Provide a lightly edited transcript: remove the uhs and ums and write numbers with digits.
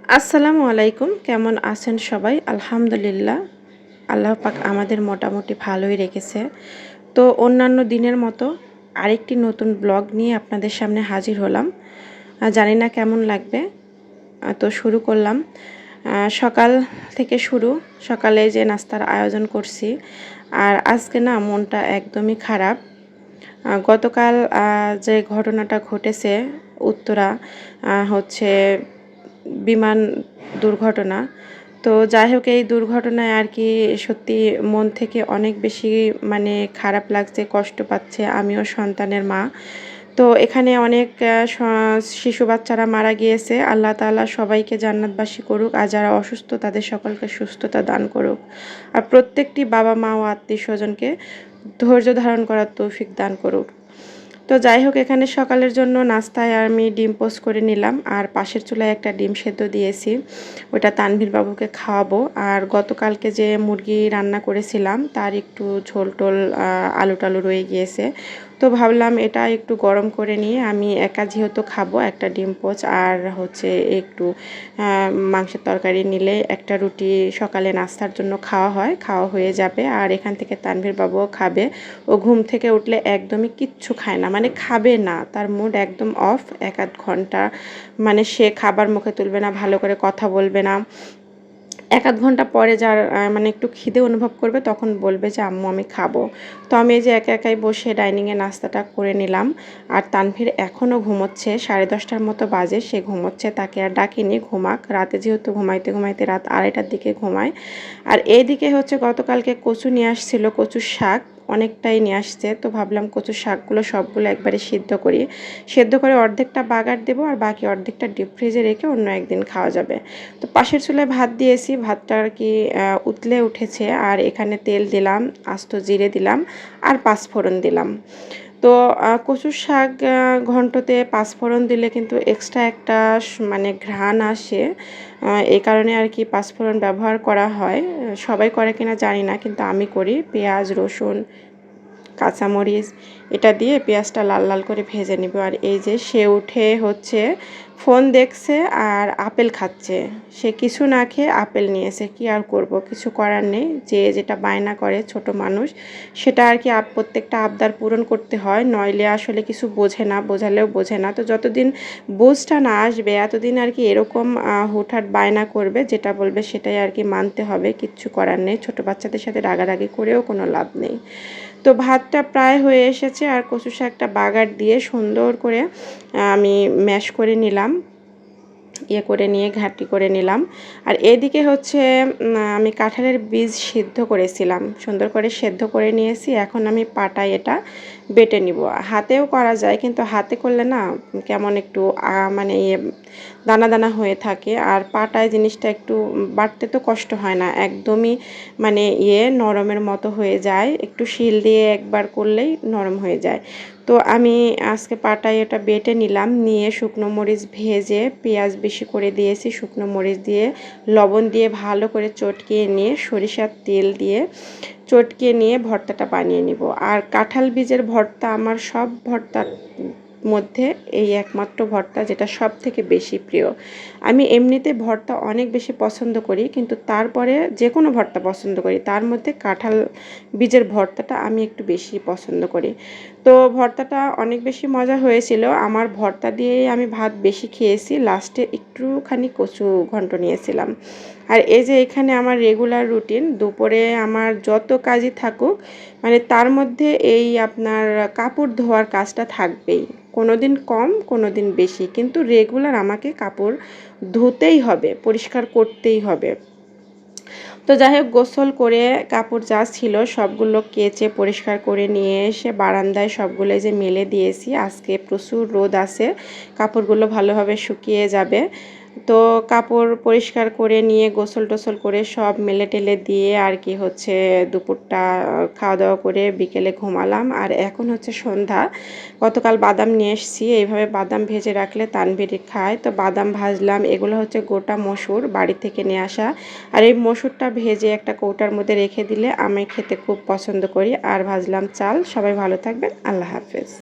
আসসালামু আলাইকুম। কেমন আছেন সবাই? আলহামদুলিল্লাহ। আল্লাহ পাক আমাদের মোটামুটি ভালোই রেখেছে। তো অন্যান্য দিনের মতো আরেকটি নতুন ব্লগ নিয়ে আপনাদের সামনে হাজির হলাম। জানি না কেমন লাগবে। তো শুরু করলাম। সকাল থেকে শুরু। সকালে যে নাস্তার আয়োজন করছি। আর আজকে না মনটা একদমই খারাপ। গতকাল যে ঘটনাটা ঘটেছে উত্তরা হচ্ছে বিমান দুর্ঘটনা। তো যাই হোক এই দুর্ঘটনায় আর কি সত্যি মন থেকে অনেক বেশি মানে খারাপ লাগছে, কষ্ট পাচ্ছে। আমিও সন্তানের মা। তো এখানে অনেক শিশু বাচ্চারা মারা গিয়েছে। আল্লাহ তাআলা সবাইকে জান্নাতবাসী করুক, আর যারা অসুস্থ তাদের সকলকে সুস্থতা দান করুক। আর প্রত্যেকটি বাবা মা ও আত্মীয়স্বজনকে ধৈর্য ধারণ করার তৌফিক দান করুক। তো যাই হোক এখানে সকালের জন্য নাস্তায় আমি ডিম পোস্ট করে নিলাম, আর পাশের চুলায় একটা ডিম সেদ্ধ দিয়েছি, ওটা তানভীর বাবুকে খাওয়াবো। আর গতকালকে যে মুরগি রান্না করেছিলাম তার একটু ঝোল টোল আলু টালু রয়ে গিয়েছে। তো ভাবলাম এটা একটু গরম করে নিয়ে আমি একা যেহেতু খাবো, একটা ডিম পোচ আর হচ্ছে একটু মাংসের তরকারি নিলে একটা রুটি সকালে নাস্তার জন্য খাওয়া হয়ে যাবে। আর এখান থেকে তানভীর বাবুও খাবে। ও ঘুম থেকে উঠলে একদমই কিচ্ছু খায় না, মানে খাবে না, তার মুড একদম অফ। এক আধ ঘন্টা মানে সে খাবার মুখে তুলবে না, ভালো করে কথা বলবে না। এক আধ ঘন্টা পরে যার মানে একটু খিদে অনুভব করবে তখন বলবে যে আম্মু আমি খাবো। তো আমি এই যে একা একাই বসে ডাইনিংয়ে নাস্তাটা করে নিলাম। আর তানভীর এখনও ঘুমোচ্ছে, 10:30টার মতো বাজে, সে ঘুমোচ্ছে। তাকে আর ডাকিনি, ঘুমাক। রাতে যেহেতু ঘুমাইতে ঘুমাইতে রাত 2:30টার দিকে ঘুমায়। আর এইদিকে হচ্ছে গতকালকে কচু নিয়ে আসছিল, কচুর শাক অনেকটাই নিয়ে আসছে। তো ভাবলাম কচুর শাকগুলো সবগুলো একবারে সিদ্ধ করি, সেদ্ধ করে অর্ধেকটা বাগার দেবো আর বাকি অর্ধেকটা ডিপ ফ্রিজে রেখে অন্য একদিন খাওয়া যাবে। তো পাশের চুলায় ভাত দিয়েছি, ভাতটা আর কি উতলে উঠেছে। আর এখানে তেল দিলাম, আস্ত জিরে দিলাম আর পাঁচফোড়ন দিলাম। তো কচুর শাক ঘন্টতে পাঁচফোড়ন দিলে কিন্তু এক্সট্রা একটা মানে ঘ্রাণ আসে। এই কারণে আর কি পাঁচফোড়ন ব্যবহার করা হয়। সবাই করে কিনা জানি না, কিন্তু আমি করি। পেঁয়াজ, রসুন, কাঁচামরিচ এটা দিয়ে পেঁয়াজটা লাল লাল করে ভেজে নিব। আর এই যে সে উঠে হচ্ছে ফোন দেখছে আর আপেল খাচ্ছে। সে কিছু না খেয়ে আপেল নিয়েছে, কি আর করব, কিছু করার নেই। যে যেটা বায়না করে ছোট মানুষ, সেটা আর কি প্রত্যেকটা আবদার পূরণ করতে হয়, নইলে আসলে কিছু বোঝে না, বোঝালেও বোঝে না। তো যতদিন বুঝটা না আসবে এতদিন আর কি এরকম হুটহাট বায়না করবে, যেটা বলবে সেটাই আর কি মানতে হবে, কিচ্ছু করার নেই। ছোট বাচ্চাদের সাথে রাগারাগি করেও কোনো লাভ নেই। তো ভাতটা প্রায় হয়ে এসেছে, আর কচু শাকটা বাগার দিয়ে সুন্দর করে আমি ম্যাশ করে নিলাম, করে নিয়ে ঘাঁটি করে নিলাম। আর এদিকে হচ্ছে আমি কাঁঠালের বীজ সিদ্ধ করেছিলাম, সুন্দর করে সেদ্ধ করে নিয়েছি। এখন আমি পাটায় এটা বেটে নিব। হাতেও করা যায়, কিন্তু হাতে করলে না কেমন একটু মানে দানা দানা হয়ে থাকে। আর পাটায় জিনিসটা একটু বাটতে তো কষ্ট হয় না, একদমই মানে নরমের মতো হয়ে যায়। একটু শিল দিয়ে একবার করলেই নরম হয়ে যায়। তো আমি আজকে পাটায় এটা বেটে নিলাম, নিয়ে শুকনো মরিচ ভেজে পেঁয়াজ বেশি করে দিয়েছি, শুকনো মরিচ দিয়ে লবণ দিয়ে ভালো করে চটকিয়ে নিয়ে সরিষার তেল দিয়ে চটকিয়ে নিয়ে ভর্তাটা বানিয়ে নিব। আর কাঁঠাল বীজের ভর্তা আমার সব ভর্তার মধ্যে এই একমাত্র ভর্তা যেটা সব থেকে বেশি প্রিয়। আমি এমনিতে ভর্তা অনেক বেশি পছন্দ করি, কিন্তু তারপরে যে কোনো ভর্তা পছন্দ করি, তার মধ্যে কাঁঠাল বীজের ভর্তাটা আমি একটু বেশি পছন্দ করি। তো ভর্তাটা অনেক বেশি মজা হয়েছিল। আমার ভর্তা দিয়েই আমি ভাত বেশি খেয়েছি, লাস্টে একটুখানি কচু ঘন্ট নিয়েছিলাম। আর এই যে এখানে আমার রেগুলার রুটিন, দুপুরে আমার যত কাজই থাকুক মানে তার মধ্যে এই আপনার কাপড় ধোয়ার কাজটা থাকবেই। কোনো দিন কম, কোনো দিন বেশি, কিন্তু রেগুলার আমাকে কাপড় ধুতেই হবে, পরিষ্কার করতেই হবে। তো যাই হোক গোসল করে কাপড় যা ছিল সবগুলো কেচে পরিষ্কার করে নিয়ে এসে বারান্দায় সবগুলো যে মেলে দিয়েছি। আজকে প্রচুর রোদ আছে, কাপড়গুলো ভালোভাবে শুকিয়ে যাবে। তো কাপড় পরিষ্কার করে নিয়ে গোসল টোসল করে সব মেলে টেলে দিয়ে আর কি হচ্ছে দুপুরটা খাওয়া দাওয়া করে বিকেলে ঘুমালাম। আর এখন হচ্ছে সন্ধ্যা। গতকাল বাদাম নিয়ে এসেছি, এইভাবে বাদাম ভেজে রাখলে তানভীর খায়। তো বাদাম ভাজলাম, এগুলো হচ্ছে গোটা মসুর বাড়ি থেকে নিয়ে আসা। আর এই মসুরটা ভেজে একটা কৌটার মধ্যে রেখে দিলে আমি খেতে খুব পছন্দ করি। আর ভাজলাম চাল। সবাই ভালো থাকবেন, আল্লাহ হাফেজ।